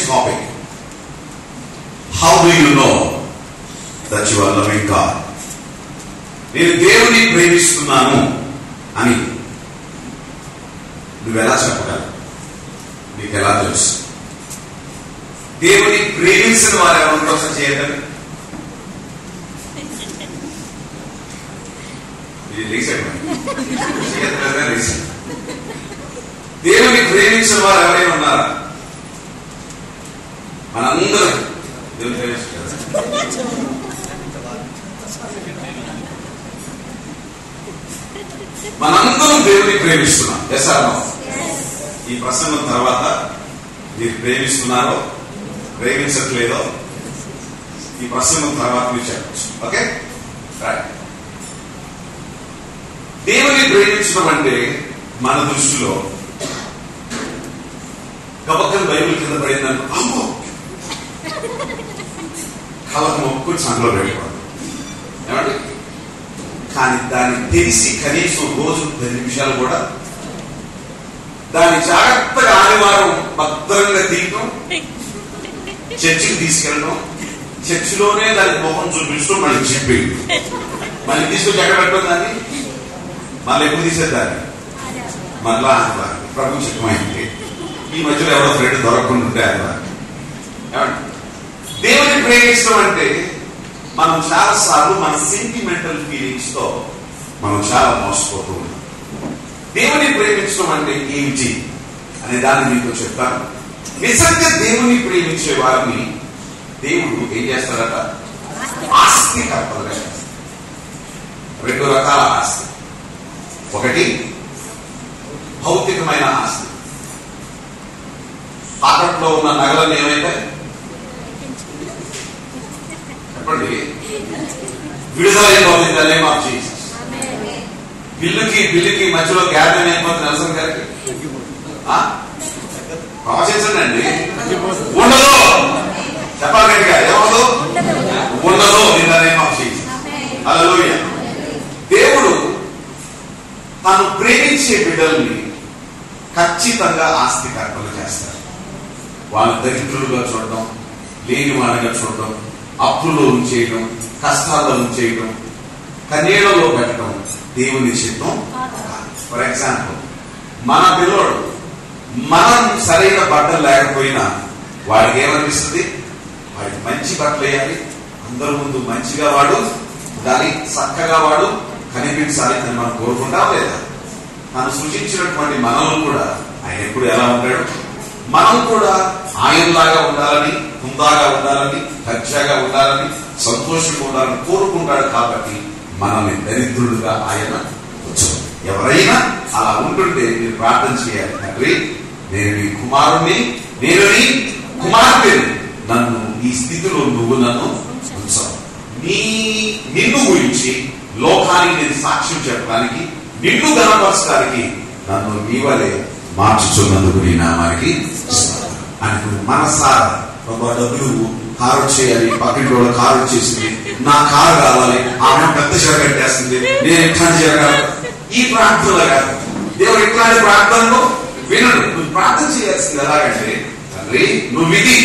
topic. How do you know that you are loving God? నేను దేవుని ప్రేమిస్తున్నాను అని నువ్వెలా చెప్పగలవు? నీకు ఎలా తెలుసు? దేవుని ప్రేమించిన వారు ఎవరి కోసం చేయగలరు? ఇది రీసెంట్ దేవుని ప్రేమించిన వారు ఎవరైనా ఉన్నారా? మనందరం దేవుని ప్రేమించారు. మనందరం దేవుని ప్రేమిస్తున్నాం. Yes are no? ఈ ప్రసంగం తర్వాత మీరు ప్రేమిస్తున్నారో ప్రేమించట్లేదో ఈ ప్రసంగం తర్వాత మీరు చెప్పచ్చు. Okay, right. దేవుని ప్రేమించడం అంటే మన దృష్టిలో గబక్కన బైబిల్ కింద పడిందని అమ్మో కళ్ళకు మొక్కుని సంఘలో వెళ్ళిపోదు ఏమండి. కానీ దాన్ని తెలిసి కనీసం రోజు 10 నిమిషాలు కూడా దాన్ని జాగ్రత్తగా ఆదివారం భద్రంగా తీయటం, చర్చికి తీసుకెళ్ళడం, చర్చిలోనే దాని మొహం చూపిస్తూ మళ్ళీ చెప్పి మళ్ళీ తీసుకొచ్చి ఎక్కడ పెట్టడం, దాన్ని మళ్ళీ ఎప్పుడు తీసేదాన్ని మళ్ళా ఆదివారం ప్రభు చిత్తమైంది. ఈ మధ్యలో ఎవరో ఫ్రెండ్ దొరకకుండా ఉంటే ఆదివారం. దేవుని ప్రేమించడం అంటే మనం చాలా సార్లు మన సెంటిమెంటల్ ఫీలింగ్స్ తో మనం చాలా మోసపోతూ ఉంటాం. దేవుని ప్రేమించడం అంటే ఏమిటి అనే దాన్ని మీకు చెప్తాను. నిజంగా దేవుని ప్రేమించే వారిని దేవుడు ఏం చేస్తారట? ఆస్తి కర్తలుగా చేస్తారు. 2 రకాల ఆస్తి. ఒకటి భౌతికమైన ఆస్తి. తాకట్లో ఉన్న నగలన్నీ ఏమైతే చెప్పండి విడుదలైపోతుంది. అదే మాకు చేసి బిల్లుకి మధ్యలో గ్యాప్ అయిపోతుంది. నరసం గారికి ప్రవచించండి. ఉండదు చెప్పాలి గట్టిగా, ఏమవుదు? ఉండదు. నిన్ననే మాకు చేసి హల్లెలూయా. దేవుడు తాను ప్రేమించే బిడ్డల్ని ఖచ్చితంగా ఆస్తికర్తలు చేస్తారు. వాళ్ళ దరిద్రులుగా చూడడం, లేని వాళ్ళగా చూడడం, అప్పుల్లో ఉంచేయడం, కష్టాల్లో ఉంచేయడం, కన్నీళ్లలో పెట్టడం దేవుని చిత్తం. ఫర్ ఎగ్జాంపుల్, మన పిల్లోడు మనం సరైన బట్టలు లేకపోయినా వాడికి ఏమనిపిస్తుంది? వాడికి మంచి బట్టలు వేయాలి, అందరి ముందు మంచిగా వాడు ఉండాలి, చక్కగా వాడు కనిపించాలి అని మనం కోరుకుంటాం లేదా? తను సృష్టించినటువంటి మనల్ని కూడా ఆయన ఎప్పుడు ఎలా ఉంటాడు? మనం కూడా ఆయనలాగా ఉండాలని, హుందాగా ఉండాలని, దర్జాగా ఉండాలని, సంతోషంగా ఉండాలని కోరుకుంటాడు. కాబట్టి మనల్ని దరిద్రులుగా ఆయన వచ్చాడు. ఎవరైనా అలా ఉంటుంటే మీరు ప్రార్థన చేయాలి. తండ్రి, నేను నీ కుమారుణ్ణి, నేను నీ కుమార్తెని, నన్ను ఈ స్థితిలో నువ్వు నన్ను ఉంచావు. నిన్ను గురించి లోకానికి నేను సాక్ష్యం చెప్పడానికి, నిన్ను గణపరచడానికి నన్ను నీ వలె మార్చుచున్నందుకు నీ నామానికి అని మనసారా డబ్బులు కారు చేయాలి, పక్కన కూడా కారు వచ్చేసింది, నా కారు కావాలి, ఆమె పెద్ద చీర కట్టేస్తుంది, నేను ఎట్లాంటి చీర కాదు. ఈ ప్రార్థనలో కాదు. దేవుడు ఎట్లాంటి ప్రార్థనలో వినడు. నువ్వు ప్రార్థన చేయాల్సింది ఎలాగంటే, తండ్రి నువ్వు ఇది,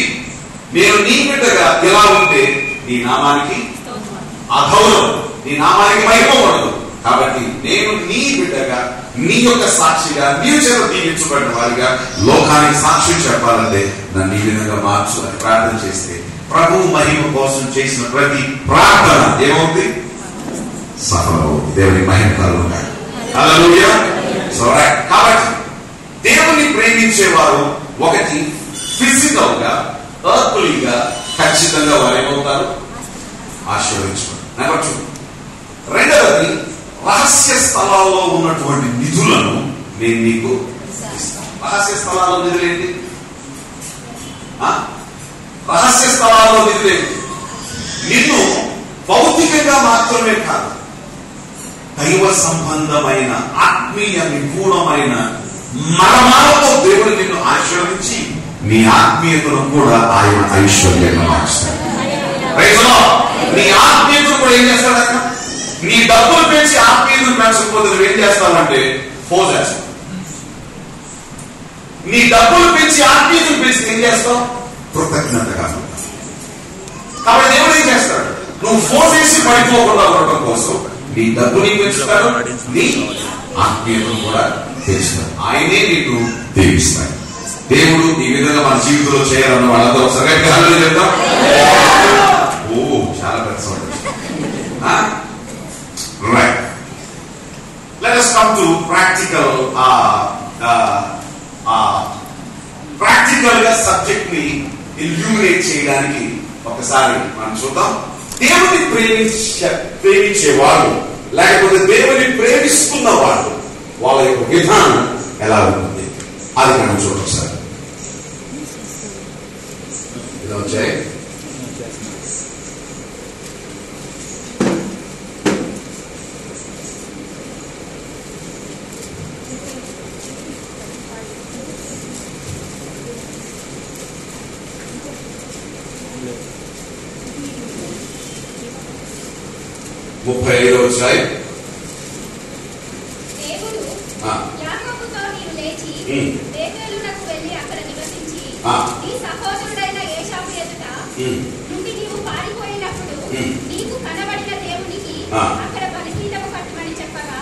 నేను నీ బిడ్డగా ఎలా ఉంటే నీ నామానికి అగౌరవం, నీ నామానికి మహిమపడదు. కాబట్టి నేను నీ బిడ్డగా, నీ యొక్క సాక్షిగా, నీ చేత దీవించబడిన వారిగా లోకానికి సాక్షి చెప్పాలంటే నన్ను ఈ విధంగా మార్చు అని ప్రార్థన చేస్తే ప్రభు మహిమ కోసం చేసిన ప్రతి ప్రార్థన ఏమవుతుంది? సఫలమవుతుంది. దేవుని మహిమ కలుగుతాయి. హల్లెలూయా. కాబట్టి దేవుని ప్రేమించేవారు ఒకటి ఫిజికల్ గా, ఎర్త్లీగా ఖచ్చితంగా వారు ఏమవుతారు? ఆశీర్వదించుకోండి. నెంబర్ 2, రెండవది రహస్య స్థలాల్లో ఉన్నటువంటి నిధులను నేను నీకు ఇస్తాను. రహస్య స్థలాల్లో నిధులేంటి? రహస్య స్థలాల్లో నిధులేంటి? నిన్ను భౌతికంగా మాత్రమే కాదు, దైవ సంబంధమైన ఆత్మీయ నిగూఢమైన మరమాలతో దేవుడు నిన్ను ఆశీర్వదించి నీ ఆత్మీయతను కూడా ఆయన ఐశ్వర్యంగా మార్చుతాడు. నీ ఆత్మీయతను కూడా ఏం చేస్తాడు? నీ డబ్బులు పెంచి ఆత్మీయతను పెంచకపోతే నువ్వేం చేస్తావంటే ఫోజ్ చేస్తావు. నీ డబ్బులు పెంచి ఆత్మీయతను పెంచి ఏం చేస్తావు? కృతజ్ఞతగా ఉంటావు. కాబట్టి దేవుడు ఏం చేస్తాడు? నువ్వు ఫోన్ చేసి పడిపోకుండా ఉండటం కోసం నీ డబ్బుని పెంచుతాడు, నీ ఆత్మీయతను కూడా పెంచుతాడు. ఆయనే నీకు దీవిస్తాడు. దేవుడు ఈ విధంగా మన జీవితంలో చేయాలన్న వాళ్ళతో సరిగ్గా చెప్తాం. ఓ చాలా పెద్ద right. Let us come to practical గా సబ్జెక్ట్ ని ఇల్యూమినేట్ చేయడానికి ఒకసారి మనం చూద్దాం. దేవుని ప్రేమించేవాళ్ళు లేకపోతే దేవుని ప్రేమిస్తున్న వాళ్ళు వాళ్ళ యొక్క విధానం ఎలా ఉంటుంది అది మనం చూద్దాం. సార్ ఇలా వచ్చాయి. ముప్పై 35వ అధ్యాయం. దేవుడు యాకోబుతో నీవు లేచి బేతేలునకు వెళ్ళి అక్కడ నివసించి నీ సహోదరుడైన ఏశావు ఎదుట నుండి నీవు పారిపోయినప్పుడు నీకు కనబడిన దేవునికి అక్కడ బలిపీఠము కట్టమని చెప్పగా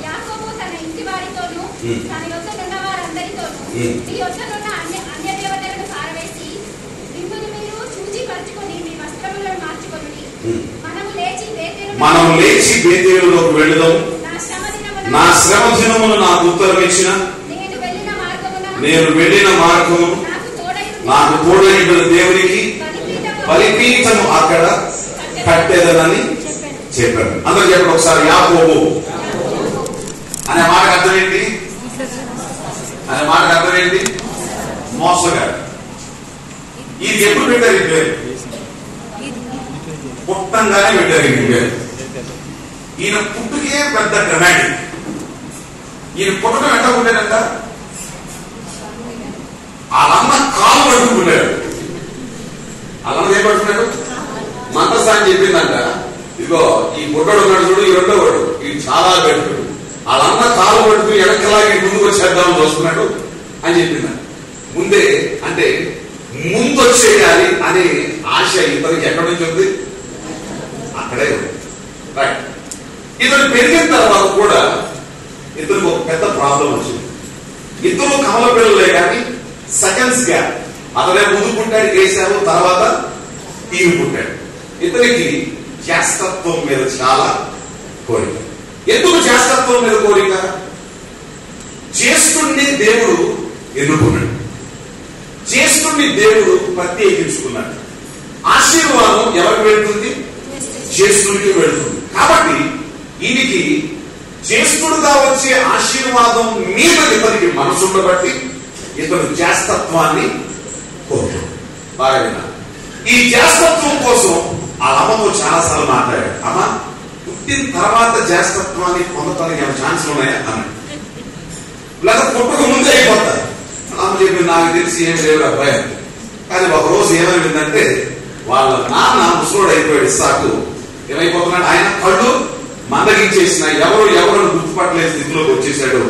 యాకోబు తన ఇంటి వారితోనూ తన యొద్దనున్న వారందరితోనూ నీ యొద్దనున్న అన్య దేవతలను పారవేసి మిమ్మును మీరు చూచి పరుచుకొని మీ వస్త్రములను మార్చుకొని మనం లేచి బేతేలులోకి వెళదాం. నా శ్రమ దినమును నాకు ఉత్తరం ఇచ్చిన నేను వెళ్ళిన మార్గము నాకు తోడైన దేవునికి బలిపీఠము అక్కడ కట్టేదనని చెప్పాడు. అందరూ చెప్పండి ఒకసారి. యాకోబు అనే మాటకు అర్థం ఏంటి? మోసగాడు. ఇది ఎప్పుడు పెట్టారు? ఈ పేరు పుట్టంగానే పెట్టారు. ఈ పేరు ఈయన పుట్టుకే పెద్ద డ్రమాటిక్. ఈయన పుట్టడం ఎట్లా ఉండేదంట? వాళ్ళమ్మ కాలు పట్టుకుంటాడు. వాళ్ళమ్మ ఏం పట్టుకున్నాడు? మంత్రస్థానం చెప్పిందంట, ఇదిగో ఈ పుట్టడు ఉన్నాడు చూడు, ఈ రెండో వాడు, ఈ చాలా పెట్టుకుడు. వాళ్ళమ్మ కాలు పట్టుకుని వెనకలాగి ముందుకు వచ్చేద్దామని చూస్తున్నాడు అని చెప్పిందంట. ముందే అంటే ముందొచ్చేయాలి అనే ఆశ ఇతనికి ఎక్కడి నుంచి ఉంది? అక్కడే ఉంది. రైట్. ఇతను పెరిగిన తర్వాత కూడా ఇతనికి ఒక పెద్ద ప్రాబ్లం వచ్చింది. ఇద్దరు కమల పిల్లలే కానీ సెకండ్స్ గ్యాప్. అతనే ముందు పుట్టాడు వేశారు, తర్వాత ఈయన పుట్టాడు. ఇతనికి జ్యేష్ఠత్వం మీద చాలా కోరిక. ఎందుకు జ్యేష్ఠత్వం మీద కోరిక? జ్యేష్ఠుడిని దేవుడు ఎన్నుకున్నాడు, జ్యేష్ఠుడిని దేవుడు ప్రత్యేకించుకున్నాడు. ఆశీర్వాదం ఎవరికి వెళ్తుంది? జ్యేష్ఠుడికి వెళ్తుంది. కాబట్టి ఈయనకి జ్యేష్ఠుడుగా వచ్చే ఆశీర్వాదం మీద ఇతనికి మనసును బట్టి ఇతను జ్యేష్ఠత్వాన్ని కోరుతాడు. బాగా విన్నా. ఈ జ్యేష్ఠత్వం కోసం ఆ అమ్మతో చాలా సార్లు మాట్లాడాడు. అమ్మ, పుట్టిన తర్వాత జ్యేష్ఠత్వాన్ని పొందటానికి ఏమైనా ఛాన్స్ ఉన్నాయా అన్నాడు. లేదా పుట్టక ముందే అయిపోతారు. అమ్మ చెప్పి నాకు తెలిసి ఏమి లేవు అబ్బాయి. కానీ ఒక రోజు ఏమైందంటే వాళ్ళ నాన్న ముసలోడు అయిపోయాడు. ఇస్సాకు ఏమైపోతున్నాడు? ఆయన కళ్ళు మందగించేసిన ఎవరు గుర్తుపట్టలేని స్థితిలోకి వచ్చేసాడు.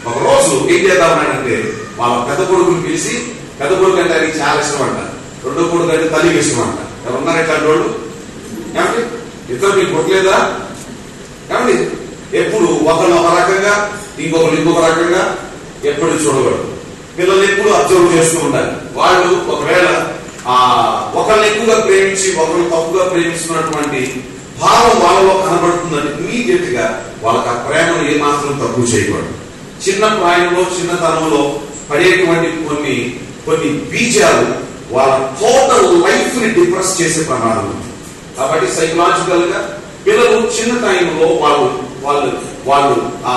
ఒక రోజు ఏం చేద్దామన్నాడంటే వాళ్ళ పెద్ద కొడుకుని పిలిచి, పెద్ద కొడుకు అంటే ఆయనకి చాలా ఇష్టం అంట, రెండో కొడుకు అంటే తల్లికి ఇష్టం అంట. ఎవరున్నారు ఇట్లాంటి వాళ్ళు? ఏమండి ఇద్దరు మీకు పుట్టలేదా? ఏమండి ఎప్పుడు ఒకరిని ఒక రకంగా ఇంకొక రకంగా ఎప్పుడు చూడగలరు. పిల్లలు ఎప్పుడు అబ్జర్వ్ చేస్తూ ఉండాలి. వాళ్ళు ఒకవేళ ఒకరిని ఎక్కువగా ప్రేమించి ఒకరిని తప్పుగా ప్రేమిస్తున్నటువంటి భావం వాళ్ళలో కనబడుతుందని ఇమీడియట్ గా వాళ్ళకి ఆ ప్రేమను ఏమాత్రం తక్కువ చేయకూడదు. చిన్న ప్రాయంలో చిన్నతనంలో పడేటువంటి కొన్ని బీజాలు వాళ్ళ టోటల్ లైఫ్ ని డిప్రెస్ చేసే ప్రమాదం ఉంది. కాబట్టి సైకలాజికల్ గా పిల్లలు చిన్న టైంలో వాళ్ళు ఆ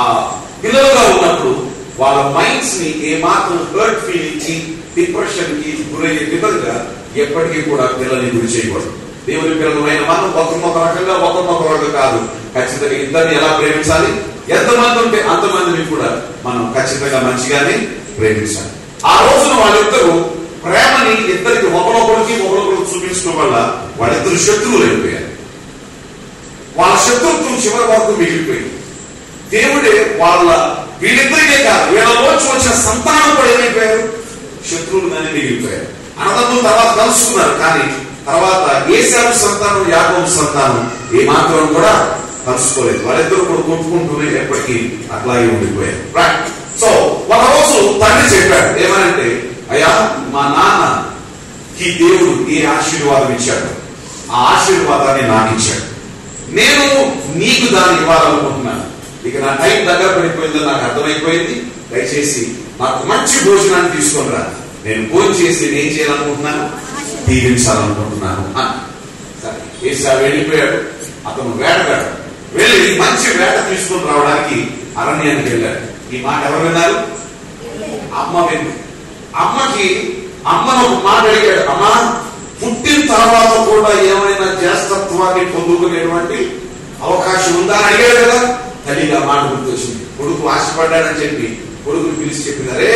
పిల్లలుగా ఉన్నప్పుడు వాళ్ళ మైండ్స్ ని ఏమాత్రం హర్ట్ ఫీలింగ్ కి డిప్రెషన్ కి గురయ్యే విధంగా ఎప్పటికీ కూడా పిల్లల్ని గురి చేయకూడదు. దేవుని పిల్లలమైన మనం ఒకరినొక రకంగా కాదు, ఖచ్చితంగా ఇద్దరిని ఎలా ప్రేమించాలి? ఎంతమంది ఉంటే అంతమందిని కూడా మనం ఖచ్చితంగా మంచిగానే ప్రేమించాలి. ఆ రోజున వాళ్ళిద్దరూ ప్రేమని ఇద్దరికి ఒకరొకరికి చూపించడం వల్ల వాళ్ళిద్దరు శత్రువులు అయిపోయారు. వాళ్ళ శత్రుత్వం చివరి వరకు మిగిలిపోయింది. దేవుడే వీళ్ళిద్దరికే కాదు, వీళ్ళలోంచి వచ్చిన సంతానం కూడా ఏమైపోయారు? శత్రువులుగానే మిగిలిపోయారు. అన్నదమ్ములు తర్వాత కలుసుకున్నారు, కానీ తర్వాత ఏశావు సంతానం యాకోబు సంతానం ఏ మాత్రం కూడా కలుసుకోలేదు. వాళ్ళిద్దరూ కూడా కొట్టుకుంటూనే ఎప్పటికీ అట్లాగే ఉండిపోయారు. రైట్. సో ఒక రోజు తండ్రి చెప్పాడు ఏమనంటే, అయ్యా మా నాన్నకి దేవుడు ఏ ఆశీర్వాదం ఇచ్చాడు, ఆ ఆశీర్వాదాన్ని నాకు ఇచ్చాడు, నేను నీకు దాన్ని ఇవ్వాలనుకుంటున్నాను. ఇక నా టైం దగ్గర పడిపోయిందని నాకు అర్థమైపోయింది. దయచేసి నాకు మంచి భోజనాన్ని తీసుకొని రా, నేను భోజనం చేసి నేను ఏం చేయాలనుకుంటున్నాను, దీవించాలనుకుంటున్నాను అని. సరే ఏశావు వెళ్ళిపోయాడు. అతను వేటగాడు, వెళ్ళి మంచి వేట తీసుకొని రావడానికి అరణ్యానికి వెళ్ళాడు. ఈ మాట ఎవరు విన్నారు? అమ్మ వింది. అమ్మను ఒక మాట అడిగాడు, అమ్మా పుట్టిన తర్వాత కూడా ఏమైనా జ్యేష్ఠత్వాన్ని పొందుకునేటువంటి అవకాశం ఉందా అని అడిగాడు కదా. తల్లిగా మాట గుర్తొచ్చింది. కొడుకు ఆశపడ్డాడని చెప్పి కొడుకుని పిలిచి చెప్పింది, అరే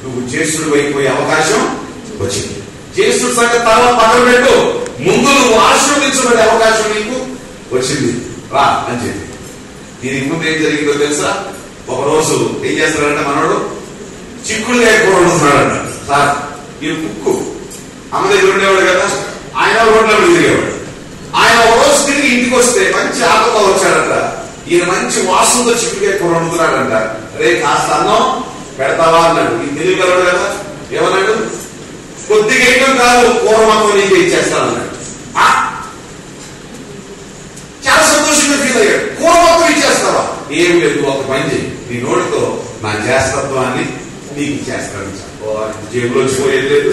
నువ్వు జ్యేష్ఠుడు అయిపోయే అవకాశం వచ్చింది. జ్యేష్ఠుడు సంగతి తర్వాత పక్కన పెట్టు, ముందు నువ్వు ఆశీర్వదించబడే అవకాశం నీకు వచ్చింది, రా అని చెప్పి. దీనికి ముందు ఏం జరిగిందో తెలుసా? ఒకరోజు ఏం చేస్తాడంటే మనోడు చిక్కుడుకాయ కూర వండుతున్నాడంట. సార్ ఈ కుక్కు అమ్మ దగ్గర ఉండేవాడు కదా, ఆయన రోడ్ల మీద తిరిగేవాడు. ఆయన ఒక రోజు తిరిగి ఇంటికి వస్తే మంచి ఆకలితో వచ్చాడంట. ఈయన మంచి వాసనతో చిక్కుడుకాయ కూర వండుతున్నాడంట. రే కాస్త అన్నం పెడతావా అన్నాడు. ఈ తెలియగలడు కదా, ఏమన్నాడు? కొద్దిగా ఏం కాదు, కూర మొత్తం నీకే ఇచ్చేస్తానన్నాడు. చాలా సంతోషంగా ఫీల్ అయ్యాడు. కూర మొత్తం ఇచ్చేస్తావా? ఏం లేదు, ఒక పని చేయి, నీ నోటితో నా జ్యేష్ఠత్వాన్ని నీకు ఇచ్చేస్తాను. జేబులోంచి పోయేది లేదు,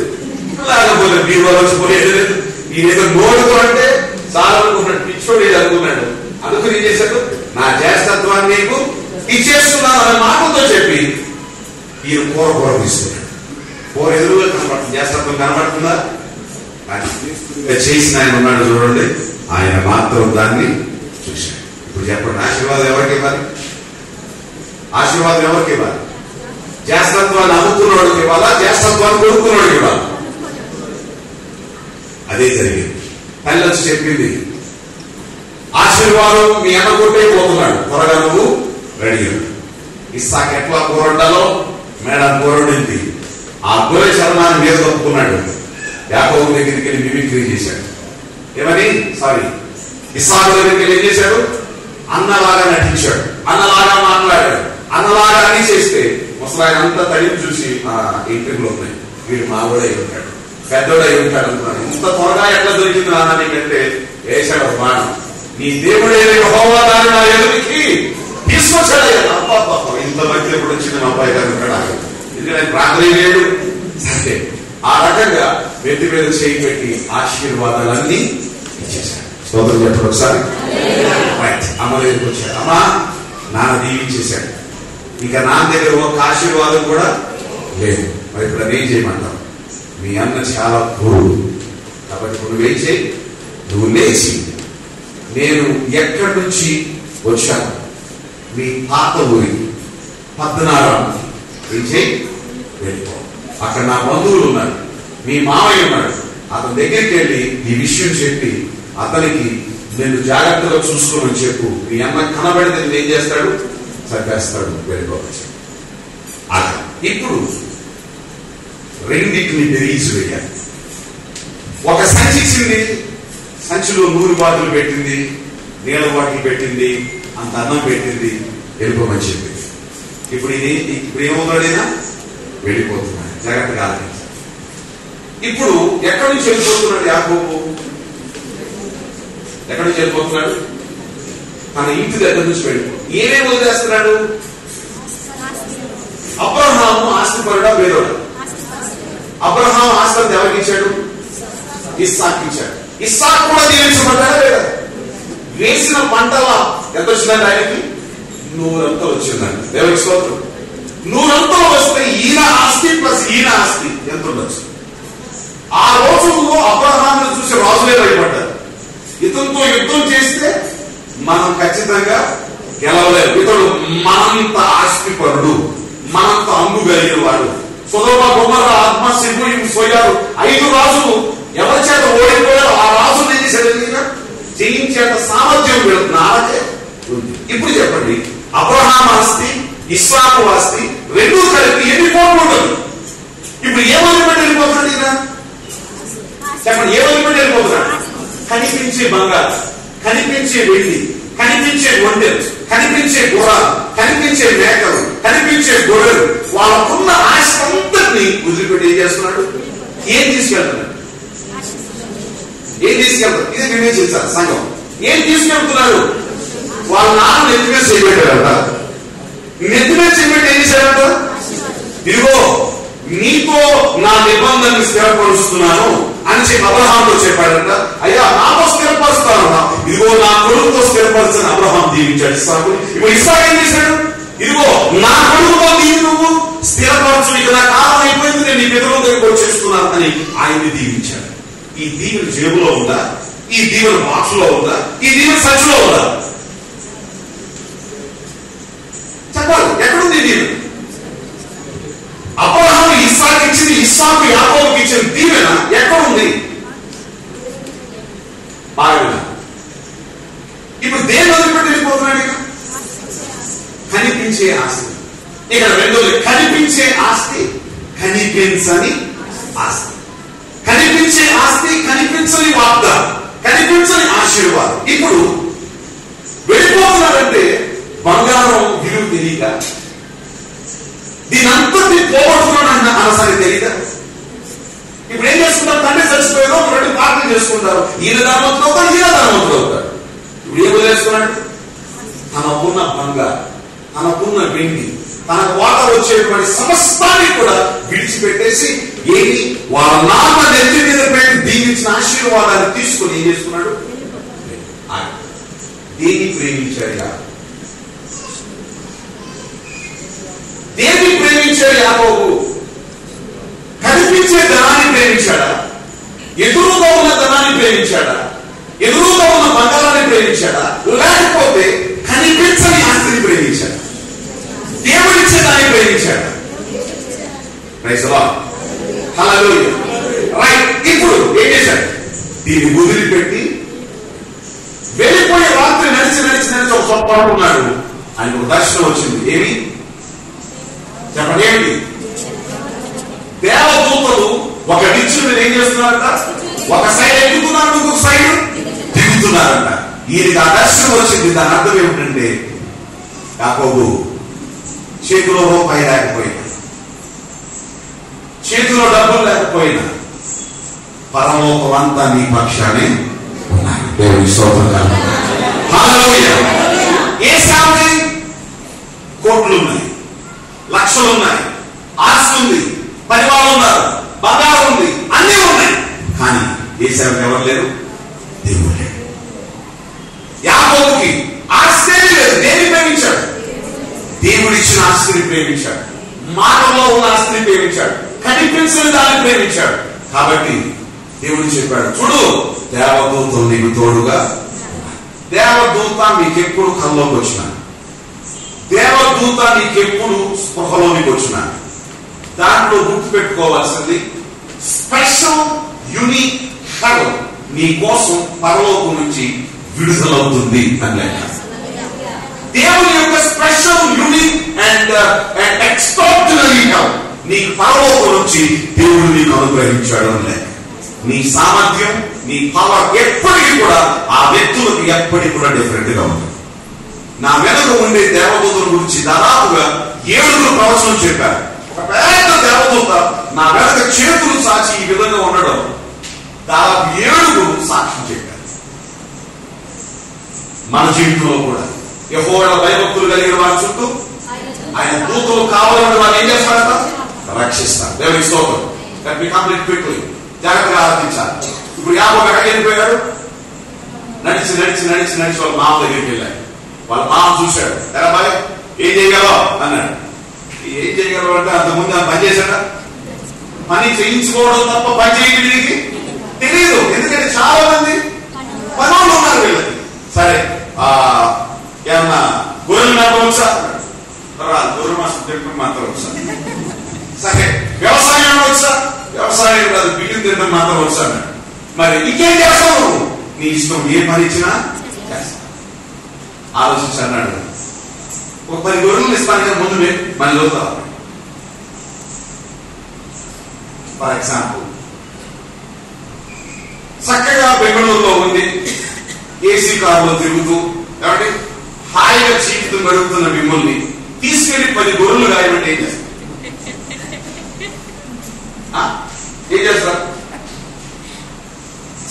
లేకపోతే బీరువాలోంచి పోయేది లేదు. ఈయన నోటితో అంటే చాలా అనుకున్నాడు, పిచ్చోడు ఇది అనుకున్నాడు. అందుకని ఏం చేశాడు, నా జ్యేష్ఠత్వాన్ని నీకు ఇచ్చేస్తున్నాను అనే మాటతో చెప్పి ఈయన కూర తీసుకున్నాడు. కూర ఎదురుగా కనబడుతుంది, జ్యేష్ఠత్వం కనబడుతుందా? చేసిన ఆయన ఉన్నాడు చూడండి, ఆయన మాత్రం దాన్ని చూశాడు. ఇప్పుడు చెప్పండి, ఆశీర్వాదం ఎవరికి ఇవ్వాలి? ఆశీర్వాదం ఎవరికి ఇవ్వాలి? జ్యేష్ఠత్వాన్ని అమ్ముకున్నవాడికి ఇవ్వాలా, జ్యేష్ఠత్వాన్ని కొడుకున్నవాడికి ఇవ్వాలి? అదే జరిగింది. తల్లి వచ్చి చెప్పింది, ఆశీర్వాదం మీ అన్న కొట్టే పోతున్నాడు, త్వరగా నువ్వు రెడీ. ఇస్సాకు ఎట్లా కూరండాలో మేడం కూరడింది. ఆ గొర్రె చర్మాన్ని మీద కప్పుకున్నాడు. యాకోబు దగ్గరికి వెళ్ళి మిమిక్రీ చేశాడు. ఏమని? ఇస్సాకు దగ్గరికి వెళ్ళి ఏం చేశాడు? అన్నలాగా నటించాడు, అన్నలాగా మాట్లాడాడు, అన్నలాగా అని చేస్తే ముసలాయన అంతా తడిని చూసి ఇంటిలో ఉన్నాయి, వీడు మావోడై ఉంటాడు, పెద్దోడై ఉంటాడు అనుకున్నాడు. ఇంత త్వరగా ఎట్లా దొరికింది నాన్న నీకంటే వేశాడు ఒక మాట, నీ దేవుడైన యెహోవా దాన్ని నా ఎదురికి తీసుకొచ్చాడయ్యా. అబ్బా ఇంత మంచి ఎప్పుడు వచ్చింది మా అబ్బాయి గారు ఉంటాడా, ఎందుకంటే ప్రార్థన లేడు. సరే ఆ రకంగా వ్యక్తి మీద చేయి పెట్టి ఆశీర్వాదాలన్నీ ఇచ్చేశాడు. స్తోత్రం చెప్పండి ఒకసారి. అమ్మ దగ్గరికి వచ్చాడు, అమ్మా నాన్న దీవించేశాడు, ఇంకా నాన్న దగ్గర ఒక ఆశీర్వాదం కూడా లేదు. మరి ఇప్పుడు అదేం చేయమంటావు? మీ అన్న చాలా క్రూరుడు కాబట్టి ఇప్పుడు నువ్వేం చేయి, నువ్వు లేచి నేను ఎక్కడి నుంచి వచ్చాను మీ పాత ఊరి 14 ఏం చేయి, వెళ్ళిపో. అక్కడ నా బంధువులు ఉన్నారు, మీ మామయ్య ఉన్నాడు, అతని దగ్గరికి వెళ్ళి ఈ విషయం చెప్పి అతనికి నేను జాగ్రత్తగా చూసుకోమని చెప్పు. మీ అన్న కనబడితే ఏం చేస్తాడు, చంపేస్తాడు, వెళ్ళిపోవచ్చు. ఇప్పుడు రెండింటిని బెరీజు వేయాలి. ఒక సంచి ఇచ్చింది, సంచిలో 100 బాటిల్ పెట్టింది, నీళ్ళ బాటిల్ పెట్టింది, అంత అన్నం పెట్టింది, వెళ్ళిపోమని చెప్పింది. ఇప్పుడు ఏమవుతాడైనా వెళ్ళిపోతున్నాడు, జాగ్రత్తగా ఆలోచించాలి. ఇప్పుడు ఎక్కడి నుంచి వెళ్ళిపోతున్నాడు యాకోబు? ఎక్కడి నుంచి వెళ్ళిపోతున్నాడు? తన ఇంటి దగ్గర నుంచి వెళ్ళిపో. ఏమేమి వదిలేస్తున్నాడు? అబ్రహాము ఆస్తిపరుడా వేదోడా? అబ్రహాం ఆస్తి ఎవరికి ఇచ్చాడు? ఇస్సాకు ఇచ్చాడు. ఇస్సాకు కూడా దీవించబడ్డాడా లేదా? వేసిన పంటల ఎంత వచ్చిందండి ఆయనకి? 100 వచ్చిందండి. దేవునికి స్తోత్రం. 100 వస్తే ఈయన ఆస్తి ప్లస్ ఈయన ఆస్తి ఎంత ఉండొచ్చు? ఆ రోజుల్లో అబ్రహామును చూసి రాజులే భయపడ్డారు. ఇతనితో యుద్ధం చేస్తే మనం ఖచ్చితంగా గెలవలేదు, ఇతడు మనంత ఆస్తిపరుడు, మనంత అమ్ము కలిగిన వాడు. సొదొమ గొమొర్రా ఆద్మ సెబోయిము సోయారు 5 రాజులు ఎవరి చేత ఓడిపోయారు? ఆ రాజులు ఏం చేశారు? జయించేంత సామర్థ్యం నాకే ఉంది. ఇప్పుడు చెప్పండి, అబ్రహాం ఆస్తి ఇస్సాకు ఆస్తి 2 కలిపి ఎన్ని కోట్లు ఉండదు? ఇప్పుడు ఏమని పెట్టి వెళ్ళిపోతాడు? ఈయన చెప్పండి, ఏ వదిలిపెట్టి వెళ్ళిపోతున్నాడు? కనిపించే బంగారు, కనిపించే వెండి, కనిపించే ఒంటెలు, కనిపించే గుర్రాలు, కనిపించే మేకలు, కనిపించే గొర్రెలు, వాళ్ళకున్న ఆశ అంతటిని వదిలిపెట్టి ఏం చేస్తున్నాడు? ఏం తీసుకెళ్తున్నాడు? ఏం తీసుకెళ్తాడు? ఇది వివేచించాలి సంఘం. ఏం తీసుకెళ్తున్నాడు? వాళ్ళ నాన్న నెత్తిమే చేయబెట్టాడంట. నెత్తిమే చేయబెట్టి ఏం చేశాడంట? ఇదిగో నీతో నా నిబంధనని స్థిరపరుస్తున్నాను అని చెప్పి అబ్రహాంతో చెప్పాడంట. అయ్యా నాతో స్థిరపరుస్తాను, ఇదిగో నా కొడుకుతో స్థిరపరచని అబ్రహాం దీవించాడు ఇస్సాకుని. ఇప్పుడు ఇస్సాకు ఏం చేశాడు? ఇదిగో నా కొడుకుతో దీవి నువ్వు స్థిరపరచు, ఇక నా కాలం అయిపోయింది, నేను నీ పితరుల దగ్గరికి వచ్చేస్తున్నాను అని ఆయన్ని దీవించాడు. ఈ దీవెన జేబులో ఉందా? ఈ దీవెన బాక్సులో ఉందా? ఈ దీవెన సంచిలో ఉందా? చెప్పాలి, ఎక్కడుంది దీవెన? అబ్రహాము ఇస్సాకు ఇచ్చింది, ఇస్సాకు యాకోబుకి ఇచ్చిన దీవెన ఎక్కడుంది? బాగా ఇప్పుడు దేని వదిలిపెట్టి వెళ్ళిపోతున్నాడు? ఇక కనిపించే ఆస్తి. ఇక్కడ రెండోది కనిపించే ఆస్తి, కనిపించని ఆస్తి. కనిపించే ఆస్తి, కనిపించని వాగ్దానం, కనిపించని ఆశీర్వాదం. ఇప్పుడు వెళ్ళిపోతున్నాడంటే బంగారం విలువ తెలియక, దీని అంతటి పోగొట్టుకున్నాడు అనసరి తెలియదా? ఇప్పుడు ఏం చేసుకుంటారు? తండ్రి చచ్చిపోయారు, రెండు పార్టీలు చేసుకుంటారు. ఈయన ధర్మంతులు అవుతాడు, ఈయన ధర్మంతులు అవుతాడు. ఇప్పుడు ఏం వదిలేసుకున్నాడు? తనకున్న బంగారు, తనకున్న వెండి, తన కోట వచ్చేటువంటి సమస్తాన్ని కూడా విడిచిపెట్టేసి ఏమి వాళ్ళ నాన్న నెత్తి మీద పెట్టి దీవించిన ఆశీర్వాదాన్ని తీసుకుని ఏం చేసుకున్నాడు? దేన్ని ప్రేమించాడు? దేన్ని ప్రేమించాడు యాకోబు? కనిపించే ధనాన్ని ప్రేమించాడా? ఎదురుగా ఉన్న ధనాన్ని ప్రేమించాడా? ఎదురుగా ఉన్న బంగారాన్ని ప్రేమించాడా? లేకపోతే కనిపించని ఆస్తిని ప్రేమించాడా? దేవుడిచ్చే దాన్ని ప్రేమించాడా? రైట్. ఇప్పుడు ఏం చేశాడు? దీన్ని వదిలిపెట్టి వెళ్ళిపోయే రాత్రి నడిచి నడిచి నడిచి ఒక చొప్ప పడుకున్నాడు. ఆయనకు ఒక దర్శనం వచ్చింది. ఏమి చెప్పండి? ఏమిటి? దేవదూతలు ఒక నిత్యం మీద ఏం చేస్తున్నారంట? ఒక సైడ్ ఎక్కుతున్నారు, ఇంకొక సైడ్ దిగుతున్నారంట. ఈయనకి ఆ దర్శనం వచ్చింది. దాని అర్థం ఏమిటంటే, యాకోబు చేతిలో రూపాయి లేకపోయినా, చేతిలో డబ్బులు లేకపోయినా పరలోకం అంతా నీ పక్షానే ఉన్నాయి. దేవుని స్తోత్రం. హల్లెలూయా. ఏ శాంతి? కోట్లు ఉన్నాయి, లక్షలు ఉన్నాయి, ఆస్తి ఉంది, పరివారం ఉన్నారు, బంగారం ఉంది, అన్నీ ఉన్నాయి. కానీ ఏ సేవకు ఎవరు లేరు? దేవుడు లేడు. యాకోబుకి ఆస్తి లేదు. దేన్ని ప్రేమించాడు? దేవుడిచ్చిన ఆస్తిని ప్రేమించాడు, మాటలో ఉన్న ఆస్తిని ప్రేమించాడు, కనిపించని దాన్ని ప్రేమించాడు. కాబట్టి దేవుడు చెప్పాడు, చూడు దేవదూతలు నీకు తోడుగా. దేవదూత నీకెప్పుడు కల్లోకి వచ్చిన, దేవదూత నీకెప్పుడు స్పృహలోనికి వచ్చిన, దాంట్లో గుర్తు పెట్టుకోవాల్సింది స్పెషల్ యూనిక్ హెవెన్ నీ కోసం పరలోకం నుంచి విడుదలవుతుంది అని. దేవుని యొక్క special unique and extraordinary heaven నీకు పరలోకం నుంచి దేవుడు నీకు అనుగ్రహించాడు అని. నీ సామర్థ్యం, నీ పవర్ ఎప్పటికీ కూడా ఆ వ్యక్తులకు ఎప్పటికీ కూడా డిఫరెంట్ గా ఉంది. నా వెనక ఉండే దేవదూతల గురించి దాదాపుగా 7 ప్రవచనం చెప్పారు. ఒక పెద్ద దేవదూత నా వెనక చేతులు సాచి ఈ విధంగా ఉండడం దాదాపు 7 సాక్ష్యం చెప్పారు. మన జీవితంలో కూడా యెహోవా భయభక్తులు కలిగిన వారి చుట్టూ ఆయన దూతలు కావాలని వారు ఏం చేస్తారట? రక్షిస్తారు. దేవునికి స్తోత్రం. That we complete quickly. జాగ్రత్తగా ఆలోచించాలి. ఇప్పుడు యాకోబు ఎక్కడికి వెళ్ళిపోయాడు? నడిచి నడిచి నడిచి నడిచి వాళ్ళ మామ దగ్గరికి వెళ్ళాడు. వాళ్ళ మామ చూశాడు. ఎరా బాయ్ ఏం చేయగలవు అన్నాడు. ఏం చేయగలవు అంటే అంతకుముందు ఆయన పని చేశాడా? పని చేయించుకోవడం తప్ప పని చేయడానికి తెలియదు. ఎందుకంటే చాలా మంది పనులు ఉన్నారు వీళ్ళకి. సరే ఏమన్నా గొర్రెలు మాత్రం వచ్చా? గొర్రెలు మాసం తింటాం మాత్రం వచ్చా? సరే వ్యవసాయం వచ్చా? వ్యవసాయం కాదు, బియ్యం తినడం మాత్రం వచ్చా? మరి ఇంకేం చేస్తావు? నీ ఇష్టం, ఏ పని ఇచ్చినా చేస్తా. ఆలోచించి అన్నాడు, ఒక 10 గొర్రెలు ఇస్తాను కదా ముందు మళ్ళీ చదువుతా. ఫర్ ఎగ్జాంపుల్ చక్కగా బెంగళూరులో ఉంది, ఏసీ కారులో తిరుగుతూ కాబట్టి హాయిగా చీకుతూ గడుపుతున్న మిమ్మల్ని తీసుకెళ్లి 10 గొర్రెలు గాయమంటే ఏం చేస్తారు? ఏం చేస్తారు?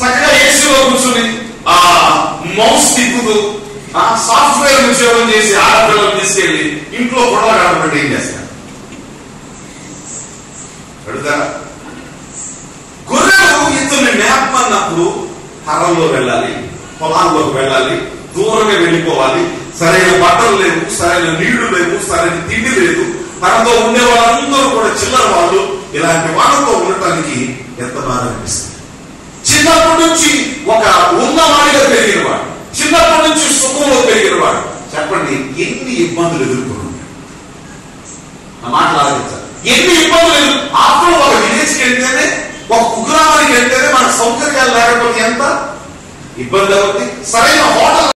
చక్కగా ఏసీలో కూర్చుని మౌస్ తిప్పుతూ సాఫ్ట్వేర్ ఉద్యోగం చేసి ఆడపిల్లలు తీసుకెళ్లి ఇంట్లో గొడవ కావాలంటే ఏం చేస్తారు? అడుగుతారా? గొర్రెలు ఇతరుని మేపమన్నప్పుడు కర్రల్లో వెళ్ళాలి, పొలాల్లోకి వెళ్ళాలి, దూరంగా వెళ్ళిపోవాలి. సరైన బట్టలు లేవు, సరైన నీళ్లు లేవు, సరైన తిండి లేదు. తనతో ఉండే వాళ్ళందరూ కూడా చిల్లర వాళ్ళు. ఇలాంటి వాళ్ళతో ఉండటానికి ఎంత బాధ అనిపిస్తుంది. చిన్నప్పటి నుంచి ఒక ఉన్నవాడిగా పెరిగినవాడు, చిన్నప్పటి నుంచి సుఖంలో పెరిగినవాడు, చెప్పండి ఎన్ని ఇబ్బందులు ఎదుర్కొన్నాడు? నా మాటలు ఆలోచించాలి. ఎన్ని ఇబ్బందులు ఆఫ్టర్ ఒక విలేజ్కి వెళ్తేనే, ఒక కుగ్రామానికి వెళ్తేనే మన సౌకర్యాలు లేకపోతే ఎంత ఇబ్బంది అవుతుంది. సరైన హోటల్